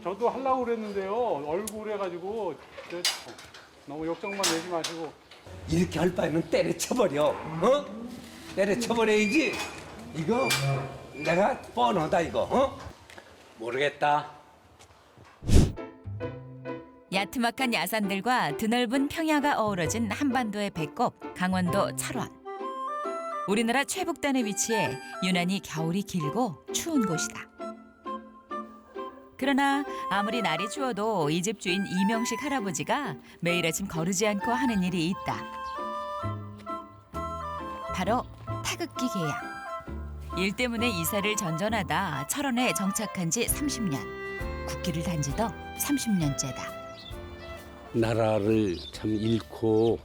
저도 하려고 그랬는데요. 얼굴 해가지고 너무 욕정만 내지 마시고. 이렇게 할 바에는 때려쳐버려. 어? 때려쳐버려야지. 이거 내가 뻔하다 이거. 어? 모르겠다. 야트막한 야산들과 드넓은 평야가 어우러진 한반도의 배꼽 강원도 철원. 우리나라 최북단에 위치해 유난히 겨울이 길고 추운 곳이다. 그러나 아무리 날이 추워도 이 집 주인 이명식 할아버지가 매일 아침 거르지 않고 하는 일이 있다. 바로 태극기 개양. 일 때문에 이사를 전전하다 철원에 정착한 지 30년. 국기를 단 지도 30년째다. 나라를 참 잃고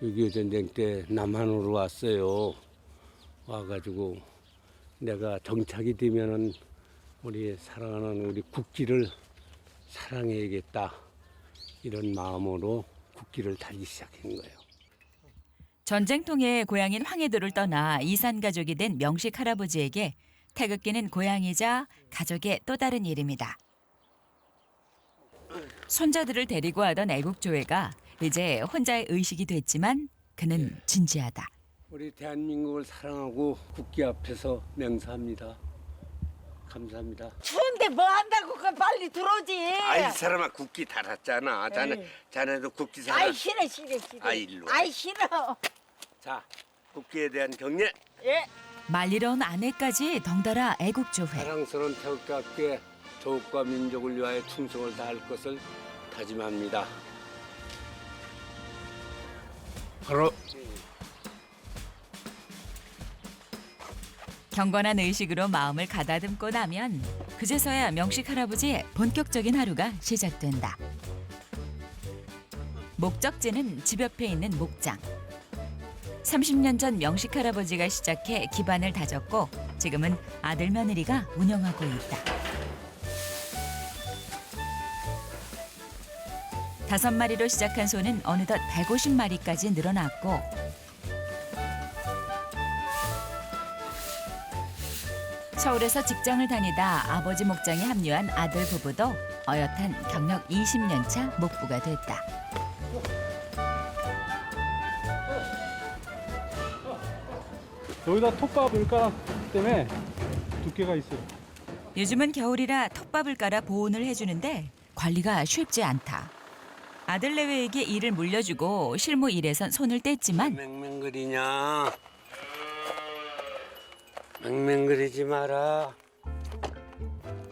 6.25 전쟁 때 남한으로 왔어요. 와가지고 내가 정착이 되면은 우리 사랑하는 우리 국기를 사랑해야겠다. 이런 마음으로 국기를 달기 시작한 거예요. 전쟁통에 고향인 황해도를 떠나 이산 가족이 된 명식 할아버지에게 태극기는 고향이자 가족의 또 다른 이름이다. 손자들을 데리고 하던 애국조회가 이제 혼자의 의식이 됐지만 그는 진지하다. 우리 대한민국을 사랑하고 국기 앞에서 맹세합니다. 감사합니다. 추운데 뭐 한다고 그 빨리 들어오지. 아이 사람아 국기 달았잖아. 자네도 국기 사랑. 아이 싫어. 아이, 일로 와. 아이 싫어. 자, 국기에 대한 경례. 예. 말리러 온 아내까지 덩달아 애국조회. 사랑스러운 태극기와 조국과 민족을 위하여 충성을 다할 것을 다짐합니다. 바로 경건한 의식으로 마음을 가다듬고 나면 그제서야 명식 할아버지의 본격적인 하루가 시작된다. 목적지는 집 옆에 있는 목장. 30년 전 명식 할아버지가 시작해 기반을 다졌고 지금은 아들 며느리가 운영하고 있다. 5마리로 시작한 소는 어느덧 150마리까지 늘어났고 서울에서 직장을 다니다 아버지 목장에 합류한 아들 부부도 어엿한 경력 20년 차 목부가 됐다. 여기다 톱밥을 깔았기 때문에 두께가 있어요. 요즘은 겨울이라 톱밥을 깔아 보온을 해주는데 관리가 쉽지 않다. 아들 내외에게 일을 물려주고 실무 일에선 손을 뗐지만 맹맹거리냐? 맹맹거리지 마라.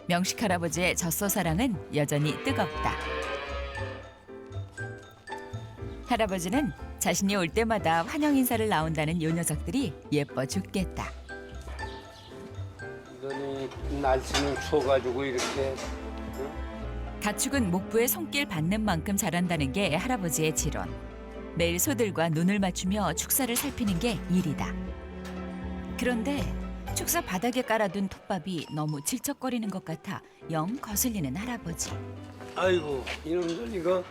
명식 할아버지의 젖소 사랑은 여전히 뜨겁다. 할아버지는 자신이 올 때마다 환영 인사를 나온다는 요 녀석들이 예뻐 죽겠다. 이거는 날씨는 추워가지고 이렇게 가축은 목부의 손길 받는 만큼 자란다는 게 할아버지의 지론. 매일 소들과 눈을 맞추며 축사를 살피는 게 일이다. 그런데 축사 바닥에 깔아둔 톱밥이 너무 질척거리는 것 같아 영 거슬리는 할아버지. 아이고 이놈들 이거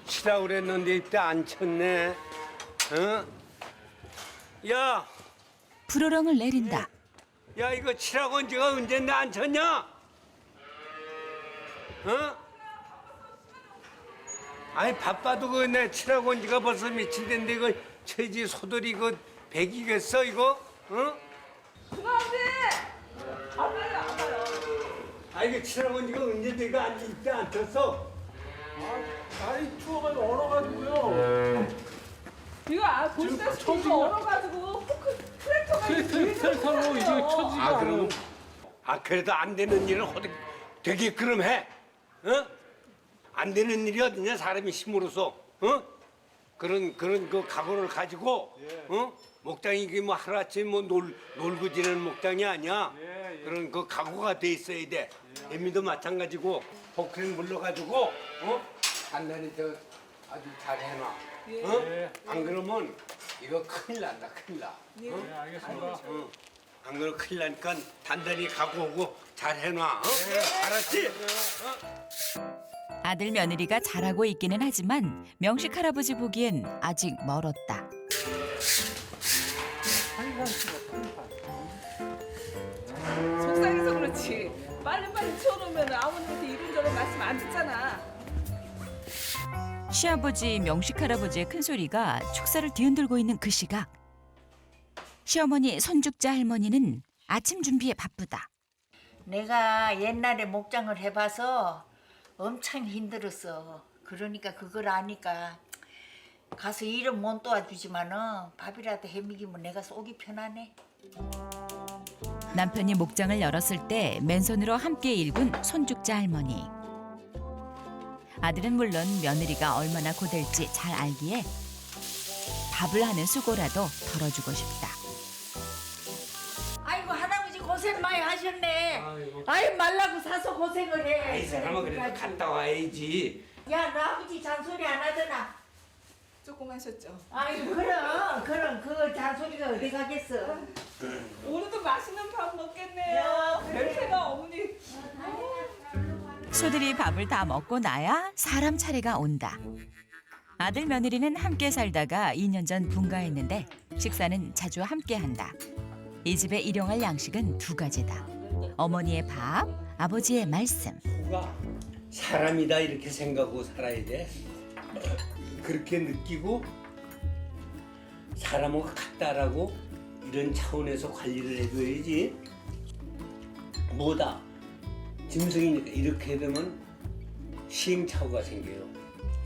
치라고 그랬는데 이때 안 쳤네. 어? 야, 불호령을 내린다. 야 이거 치라고 한 지가 언젠데 안 쳤냐? 어? 아니 바빠도 그내 치라고 한 지가 벌써 며칠 됐는데 이거 채지 소들이 이거 백이겠어 이거? 어? 아 이거 치라고 한 지가 언제 내가 안 이때 안 쳤어? 아이 추워가지고 얼어가지고요. 이거 보시다시피 이거 얼어가지고 트랙터가 트랙터로 이게 쳐지가 아 않아요. 그럼 그래도 안 되는 일을 되게 그럼 해, 어? 안 되는 일이 어디냐 사람이 힘으로서, 어? 그런 그 각오를 가지고, 어? 목장이 이게 뭐 하루아침에 뭐 놀고 지내는 목장이 아니야. 그런 그 각오가 돼 있어야 돼. 애미도 마찬가지고 복행 물러가지고, 어? 단단히 저 아주 잘 해놔. 어? 안 그러면 이거 큰일 난다, 큰일 나. 네, 알겠습니다. 어. 안 그러면 큰일 나니까 단단히 각오하고 잘 해놔. 어? 알았지? 아들 며느리가 잘하고 있기는 하지만 명식 할아버지 보기엔 아직 멀었다. 속상해서 그렇지. 빨리빨리 치워놓으면 아무한테 일 이것저것 말씀 안 듣잖아. 시아버지 명식 할아버지의 큰 소리가 축사를 뒤흔들고 있는 그 시각. 시어머니 손죽자 할머니는 아침 준비에 바쁘다. 내가 옛날에 목장을 해봐서 엄청 힘들었어. 그러니까 그걸 아니까 가서 일은 못 도와주지만은 밥이라도 해먹이면 내가 속이 편하네. 남편이 목장을 열었을 때 맨손으로 함께 일군 손죽자 할머니. 아들은 물론 며느리가 얼마나 고될지 잘 알기에 밥을 하는 수고라도 덜어주고 싶다. 아이고 할아버지 고생 많이 하셨네. 아이고. 아이 말라고 사서 고생을 해. 아이 사람아 그래도 갔다 와야지. 야, 너 아버지 잔소리 안 하더나? 조금 하셨죠. 아이고 그럼 그 잔소리가 어디 가겠어? 오늘도 맛있는 밥 먹겠네요. 별세가 어머니. 소들이 밥을 다 먹고 나야 사람 차례가 온다. 아들 며느리는 함께 살다가 2년 전 분가했는데 식사는 자주 함께 한다. 이 집에 일용할 양식은 두 가지다. 어머니의 밥, 아버지의 말씀. 누가 사람이다 이렇게 생각하고 살아야 돼. 그렇게 느끼고 사람하고 같다라고 이런 차원에서 관리를 해줘야지. 뭐다 짐승이니까 이렇게 되면 시행착오가 생겨요.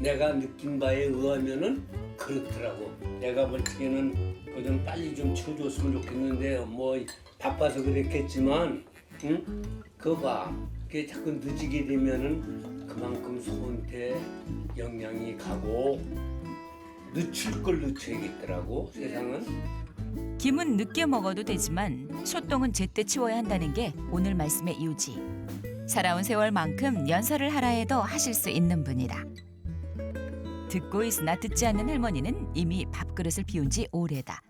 내가 느낀 바에 의하면은 그렇더라고. 내가 볼 적에는 그거 좀 빨리 좀 치워줬으면 좋겠는데 뭐 바빠서 그랬겠지만 응? 그거 봐. 그게 자꾸 늦게 되면은 그만큼 소한테 영향이 가고 늦출 걸 늦춰야겠더라고 세상은. 김은 늦게 먹어도 되지만 소똥은 제때 치워야 한다는 게 오늘 말씀의 이유지. 살아온 세월만큼 연설을 하라 해도 하실 수 있는 분이라. 듣고 있으나 듣지 않는 할머니는 이미 밥그릇을 비운 지 오래다.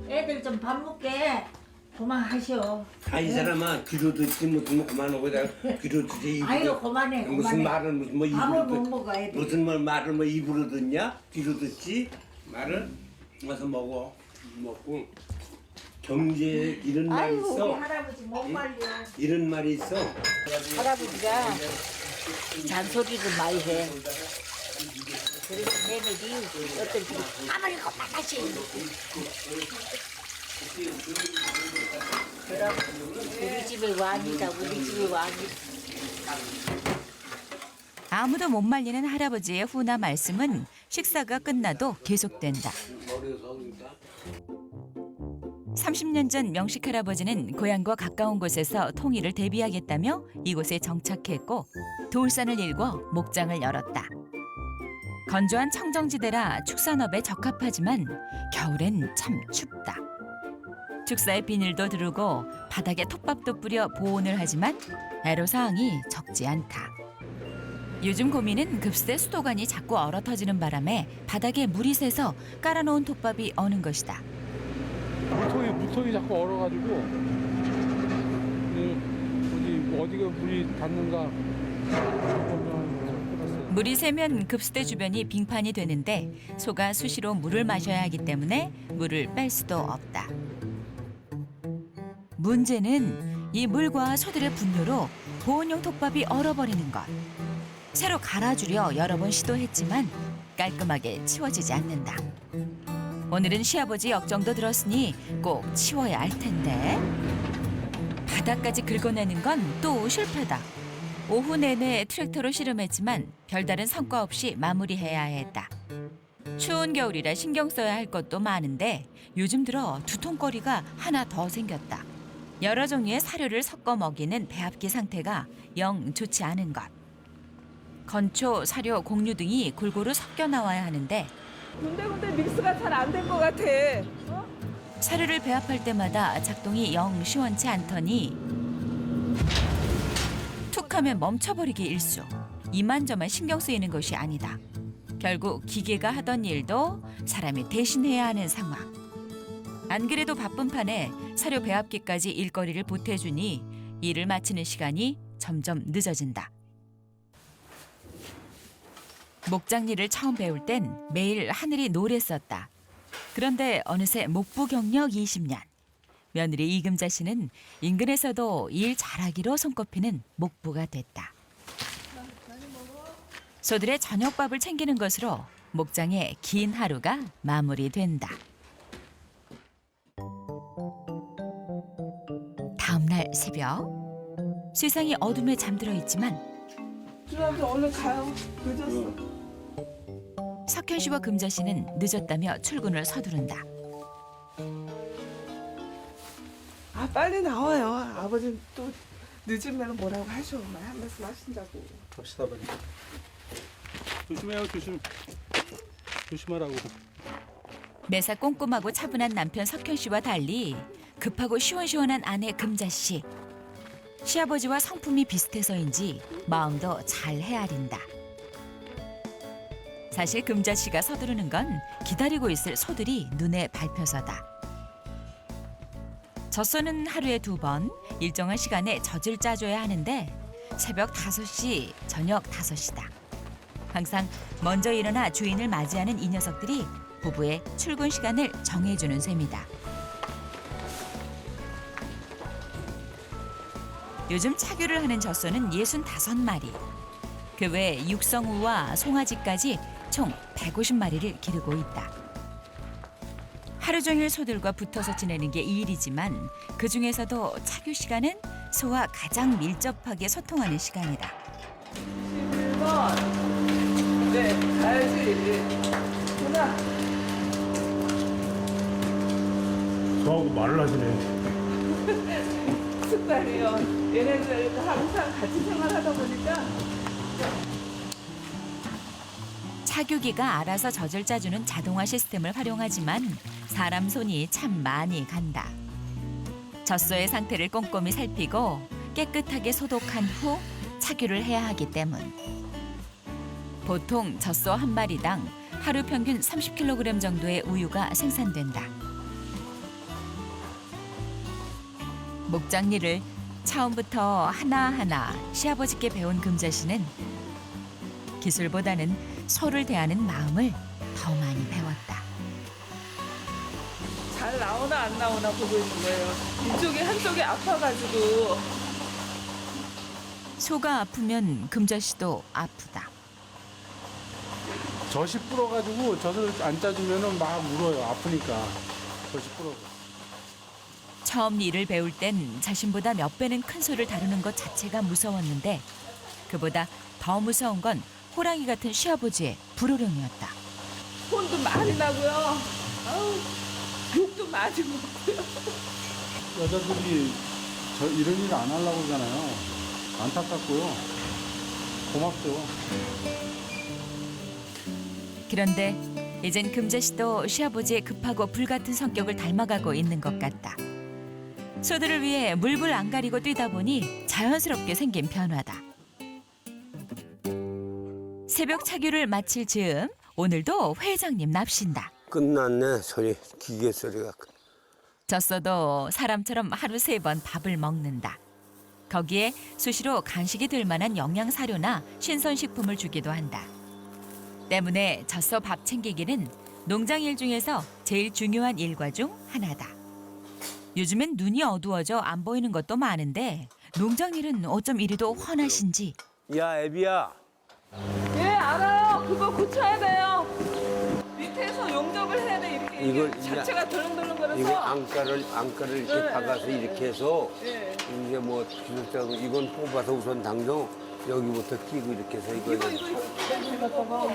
애들 좀 밥 먹게 그만하셔. 이 사람아 귀로 듣지 무슨 그만하고 내가 귀로 듣지 입으로 아이고 그만해. 무슨 말을 무슨 뭐 밥을 입으로 못 먹어 애들. 무슨 말을 뭐 입으로 듣냐? 귀로 듣지? 말을 와서 먹어. 먹고 경제 이런 말이 아이고 우리 있어. 할아버지 못 말려. 이런 말이 있어. 할아버지가 잔소리를 많이 해. 그래서 내내리 어떨 때 아무리 그만하시. 그럼 우리 집의 왕이다. 우리 집의 왕이. 아무도 못 말리는 할아버지의 훈화 말씀은 식사가 끝나도 계속된다. 30년 전 명식 할아버지는 고향과 가까운 곳에서 통일을 대비하겠다며 이곳에 정착했고 돌산을 일궈 목장을 열었다. 건조한 청정지대라 축산업에 적합하지만 겨울엔 참 춥다. 축사에 비닐도 두르고 바닥에 톱밥도 뿌려 보온을 하지만 애로사항이 적지 않다. 요즘 고민은 급세 수도관이 자꾸 얼어터지는 바람에 바닥에 물이 새서 깔아놓은 톱밥이 어는 것이다. 물통이 자꾸 얼어가지고 어디가 물이 닿는가. 물이 새면 급수대 주변이 빙판이 되는데 소가 수시로 물을 마셔야 하기 때문에 물을 뺄 수도 없다. 문제는 이 물과 소들의 분뇨로 보온용 톱밥이 얼어버리는 것. 새로 갈아주려 여러 번 시도했지만 깔끔하게 치워지지 않는다. 오늘은 시아버지 역정도 들었으니 꼭 치워야 할 텐데 바닥까지 긁어내는 건 또 실패다. 오후 내내 트랙터로 실험했지만 별다른 성과 없이 마무리해야 했다. 추운 겨울이라 신경 써야 할 것도 많은데 요즘 들어 두통거리가 하나 더 생겼다. 여러 종류의 사료를 섞어 먹이는 배합기 상태가 영 좋지 않은 것. 건초, 사료, 곡류 등이 골고루 섞여 나와야 하는데 군데군데 믹스가 잘 안 된 것 같아. 어? 사료를 배합할 때마다 작동이 영 시원치 않더니 툭하면 멈춰버리기 일쑤. 이만저만 신경 쓰이는 것이 아니다. 결국 기계가 하던 일도 사람이 대신해야 하는 상황. 안 그래도 바쁜 판에 사료 배합기까지 일거리를 보태주니 일을 마치는 시간이 점점 늦어진다. 목장 일을 처음 배울 땐 매일 하늘이 노랬었다. 그런데 어느새 목부 경력 20년. 며느리 이금자 씨는 인근에서도 일 잘하기로 손꼽히는 목부가 됐다. 소들의 저녁밥을 챙기는 것으로 목장의 긴 하루가 마무리된다. 다음 날 새벽, 세상이 어둠에 잠들어 있지만 주라도 얼른 가요. 늦었어. 석현 씨와 금자 씨는 늦었다며 출근을 서두른다. 아 빨리 나와요. 아버지 또 늦으면 뭐라고 하셔. 한 말씀 하신다고. 갑시다, 아버지. 조심해요, 조심하라고. 매사 꼼꼼하고 차분한 남편 석현 씨와 달리 급하고 시원시원한 아내 금자 씨. 시아버지와 성품이 비슷해서인지 마음도 잘 헤아린다. 사실 금자 씨가 서두르는 건 기다리고 있을 소들이 눈에 밟혀서다. 젖소는 하루에 2번 일정한 시간에 젖을 짜줘야 하는데 새벽 5시, 저녁 5시다. 항상 먼저 일어나 주인을 맞이하는 이 녀석들이 부부의 출근 시간을 정해주는 셈이다. 요즘 차교를 하는 젖소는 65마리. 그 외 육성우와 송아지까지 총 150마리를 기르고 있다. 하루 종일 소들과 붙어서 지내는 게 이 일이지만 그중에서도 차교 시간은 소와 가장 밀접하게 소통하는 시간이다. 11번. 네, 가야지. 누나. 저하고 말을 하시네. 습관이요. 얘네들 항상 같이 생활하다 보니까 차교기가 알아서 젖을 짜주는 자동화 시스템을 활용하지만 사람 손이 참 많이 간다. 젖소의 상태를 꼼꼼히 살피고 깨끗하게 소독한 후 차교를 해야 하기 때문. 보통 젖소 한 마리당 하루 평균 30kg 정도의 우유가 생산된다. 목장 일을 처음부터 하나하나 시아버지께 배운 금자 씨는 기술보다는 소를 대하는 마음을 더 많이 배웠다. 잘 나오나 안 나오나 보고 있는 거예요. 이쪽이 한쪽이 아파가지고 소가 아프면 금자 씨도 아프다. 젖이 불어가지고 젖을 안 짜주면은 막 울어요. 아프니까. 젖이 불어서. 처음 일을 배울 땐 자신보다 몇 배는 큰 소를 다루는 것 자체가 무서웠는데 그보다 더 무서운 건 호랑이 같은 시아버지의 불호령이었다. 혼도 많이 나고요. 아우, 욕도 많이 먹고요. 여자들이 이런 일 안 하려고 하잖아요. 안타깝고요. 고맙죠. 그런데 이젠 금자 씨도 시아버지의 급하고 불같은 성격을 닮아가고 있는 것 같다. 소들을 위해 물불 안 가리고 뛰다 보니 자연스럽게 생긴 변화다. 새벽 차교를 마칠 즈음 오늘도 회장님 납신다. 끝났네 소리 기계 소리가. 졌어도 사람처럼 하루 3번 밥을 먹는다. 거기에 수시로 간식이 될 만한 영양 사료나 신선식품을 주기도 한다. 때문에 젖소 밥 챙기기는 농장 일 중에서 제일 중요한 일과 중 하나다. 요즘엔 눈이 어두워져 안 보이는 것도 많은데 농장 일은 어쩜 이리도 훤하신지. 야 애비야. 예, 알아요. 그거 고쳐야 돼요. 밑에서 용접을 해야 돼. 이렇게 이걸 이게 자체가 덜렁덜렁거려서. 이거 안가를 이렇게 네, 박아서 네, 이렇게 해서 예. 이제 뭐 기술자고 이건 뽑아서 우선 당장 여기부터 끼고 이렇게 해서 이거 이거 해봤다가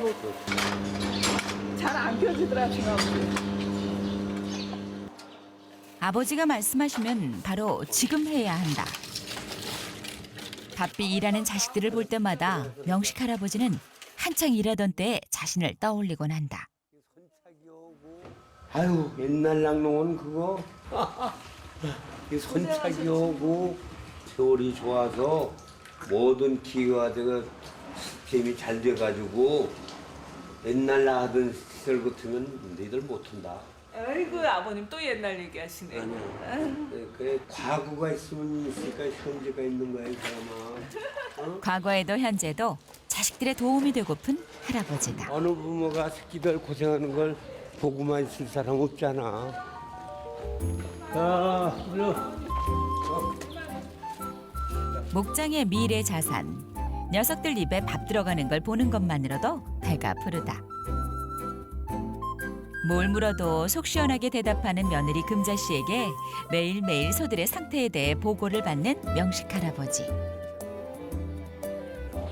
잘 안 펴지더라 지금. 아버지가 말씀하시면 바로 지금 해야 한다. 바삐 일하는 자식들을 볼 때마다 명식 할아버지는 한창 일하던 때의 자신을 떠올리곤 한다. 아유 옛날 낭농은 그거 이 손차기 오고 세월이 좋아서 모든 기계가 시스템이 잘 돼가지고 옛날 나 하던 시절 같으면 너희들 못한다. 아이고 아버님 또 옛날 얘기하시네. 그래 과거가 있으면 있으니까 현재가 있는 거야 이 사람아. 과거에도 현재도 자식들의 도움이 되고픈 할아버지다. 어느 부모가 새끼들 고생하는 걸 보고만 있을 사람 없잖아. 자, 목장의 미래 자산, 녀석들 입에 밥 들어가는 걸 보는 것만으로도 배가 부르다. 뭘 물어도 속 시원하게 대답하는 며느리 금자 씨에게 매일매일 소들의 상태에 대해 보고를 받는 명식 할아버지.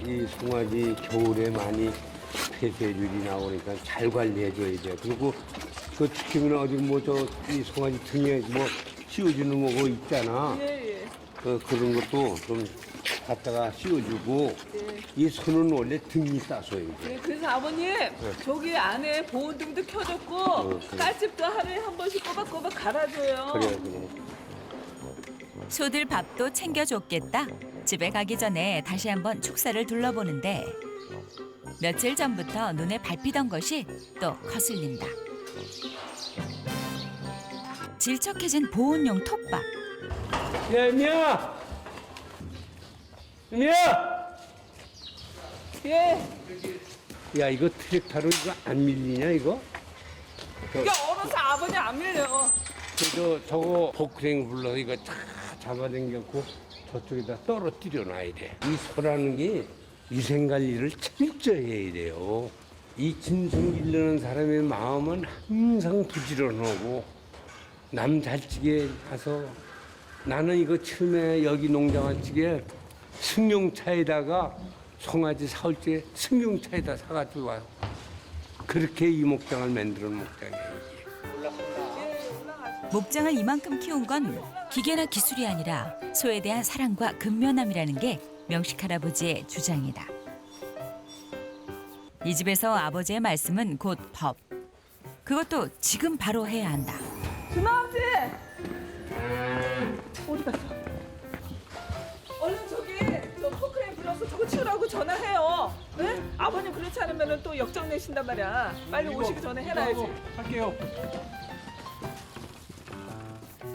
이 송아지 겨울에 많이 폐쇄율이 나오니까 잘 관리해줘야 돼. 그리고 그 지금은 어디 뭐 저 이 송아지 등에 뭐 씌워주는 뭐 그거 있잖아. 예, 예. 그런 것도 좀 갖다가 씌워주고 이 손은 원래 등이 따서야 돼. 예, 그래서 아버님 저기 안에 보온등도 켜줬고 그래. 깔집도 하루에 한 번씩 꼬박꼬박 갈아줘요. 그래. 소들 밥도 챙겨줬겠다. 집에 가기 전에 다시 한번 축사를 둘러보는데 며칠 전부터 눈에 밟히던 것이 또 거슬린다. 질척해진 보온용 톱밥. 야, 임이야! 임이야! 예. 야, 이거 트랙터로 이거 안 밀리냐, 이거? 이게 얼어서 아버님 안 밀려요. 저거 복생 불러서 이거 다 잡아당겼고 저쪽에다 떨어뜨려 놔야 돼. 이 소라는 게 위생관리를 철저히 해야 돼요. 이 진성 기르는 사람의 마음은 항상 부지런하고 남 잘 찌게 가서 나는 이거 처음에 여기 농장을 찌게 승용차에다가 송아지 사올 때 승용차에다 사가지고 와요. 그렇게 이 목장을 만들어 놓은 목장이에요. 목장을 이만큼 키운 건 기계나 기술이 아니라 소에 대한 사랑과 근면함이라는 게 명식 할아버지의 주장이다. 이 집에서 아버지의 말씀은 곧 법. 그것도 지금 바로 해야 한다. 준아 아버지! 어디 갔어? 얼른 저기 저 포크레인 불러서 저거 치우라고 전화해요. 네? 아버님 그렇지 않으면 또 역정 내신단 말이야. 빨리 오시기 전에 해놔야지. 할게요.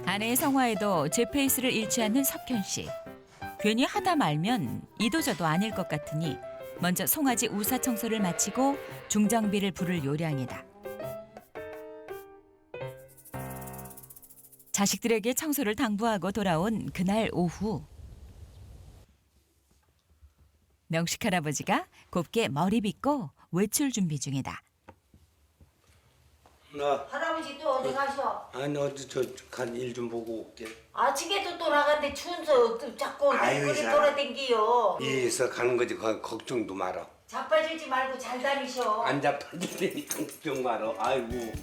아내의 성화에도 제 페이스를 잃지 않는 석현 씨. 괜히 하다 말면 이도저도 아닐 것 같으니 먼저 송아지 우사 청소를 마치고 중장비를 부를 요량이다. 자식들에게 청소를 당부하고 돌아온 그날 오후. 명식 할아버지가 곱게 머리 빗고 외출 준비 중이다. 나 할아버지 또 어디 가셔? 아니 어디 저간 일 좀 보고 올게. 아침에도 또 나갔는데 추운서 또 자꾸 아유, 거리 자. 돌아댕기요. 이에서 가는 거지. 걱정도 말아. 자빠지지 말고 잘 다니셔. 안 잡힐 테니까 걱정 말아. 아이고.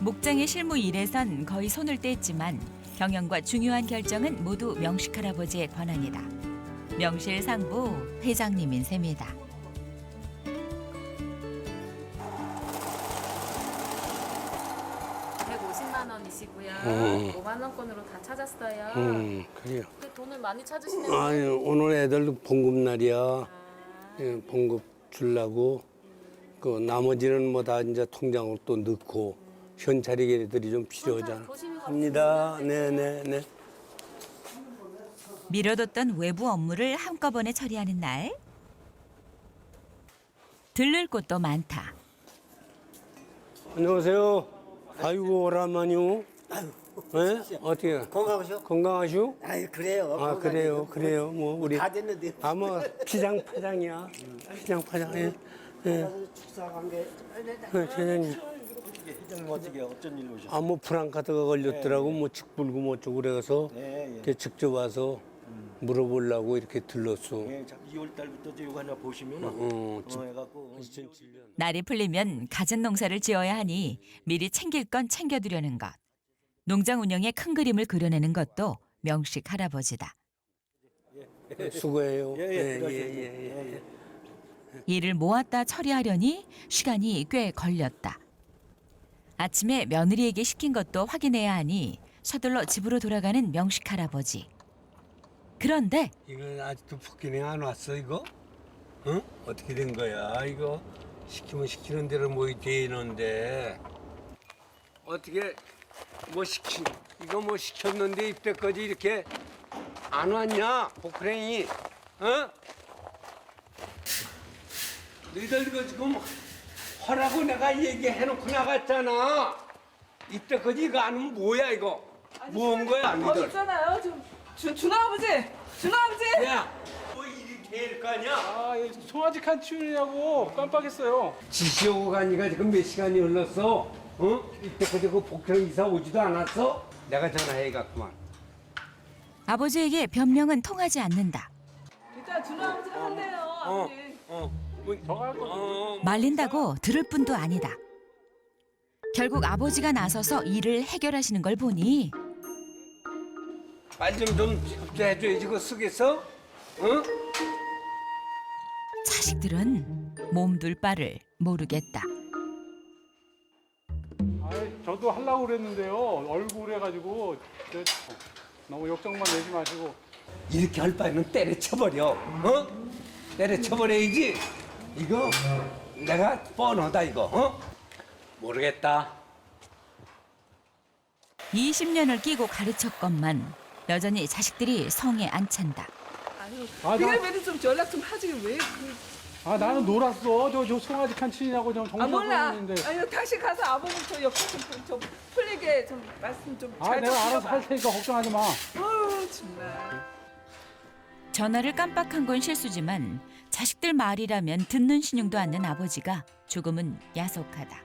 목장의 실무 일에선 거의 손을 뗐지만 경영과 중요한 결정은 모두 명식 할아버지의 권한이다. 명실상부 회장님인 셈이다. 150만 원이시고요. 5만 원권으로 다 찾았어요. 그래요. 근데 돈을 많이 찾으시는데 아니 오늘 애들 봉급 날이야. 예, 봉급 주려고. 그 나머지는 뭐 다 이제 통장으로 또 넣고 현찰이 애들이 좀 필요하잖아. 조심히 합니다. 네네네. 미뤄뒀던 외부 업무를 한꺼번에 처리하는 날. 들를 곳도 많다. 안녕하세요. 아이고 오랜만이요. 네? 어떻게 건강하셔? 건강하시오? 아유 그래요. 아 그래요. 뭐 우리 다 됐는데. 아마 피장파장이야. 피장파장. 예. 예. 축사 관계. 회장님. 회장님 어떻게 어쩐 일로 오셨어요? 아뭐 프랑카드가 걸렸더라고 뭐 직불고 뭐 어쩌고 그래서 네, 예. 이렇게 직접 와서 물어보려고 이렇게 들렀어. 예, 2월 달부터 이거 하나 보시면 해갖고 2007년. 날이 풀리면 갖은 농사를 지어야 하니 미리 챙길 건 챙겨두려는 것. 농장 운영의 큰 그림을 그려내는 것도 명식 할아버지다. 수고해요. 예, 예. 일을 모았다 처리하려니 시간이 꽤 걸렸다. 아침에 며느리에게 시킨 것도 확인해야 하니 서둘러 집으로 돌아가는 명식 할아버지. 그런데 이건 아직도 복귀내 안 왔어 이거? 응? 어떻게 된 거야 이거? 시키면 시키는 대로 뭐 되는데 어떻게 뭐 이거 뭐 시켰는데 이때까지 이렇게 안 왔냐 복크랭이? 어? 너희들 이거 지금 하라고 내가 얘기해놓고 나갔잖아. 이때까지 이거 안 하면 뭐야 이거? 뭐 한 거야 법 너희들? 있잖아요. 좀 준호 아버지, 준호 아버지. 야, 뭐 일이 될 거 아니야? 아, 송아지 칸 치우느냐고 깜빡했어요. 지시 오고 가니까 지금 몇 시간이 흘렀어? 이때까지 그 복형 이사 오지도 않았어? 내가 전화해갔구만. 아버지에게 변명은 통하지 않는다. 일단 준호 아버지가 한대요, 아버지. 저거 할 거. 말린다고 들을 뿐도 아니다. 결국 아버지가 나서서 일을 해결하시는 걸 보니 말 좀 협조해줘야지 그거 쓰겠어? 응? 자식들은 몸둘 바를 모르겠다. 저도 하려고 그랬는데요. 얼굴 해가지고 너무 욕정만 내지 마시고. 이렇게 할 바에는 때려쳐버려. 때려쳐버려야지. 이거 내가 뻔하다 이거. 모르겠다. 20년을 끼고 가르쳤건만 여전히 자식들이 성에 안 찬다. 아유, 아, 그게 나- 왜좀 연락 좀 하지 왜? 아, 나는 놀았어. 저 송아지 칸 치느냐고 좀 아 몰라. 정신없는데. 아유 다시 가서 아버님 저 옆에 좀 풀리게 좀 말씀 좀 아, 잘 좀 내가 알아서 드려봐. 할 테니까 걱정하지 마. 어우 정말. 전화를 깜빡한 건 실수지만 자식들 말이라면 듣는 신용도 않는 아버지가 조금은 야속하다.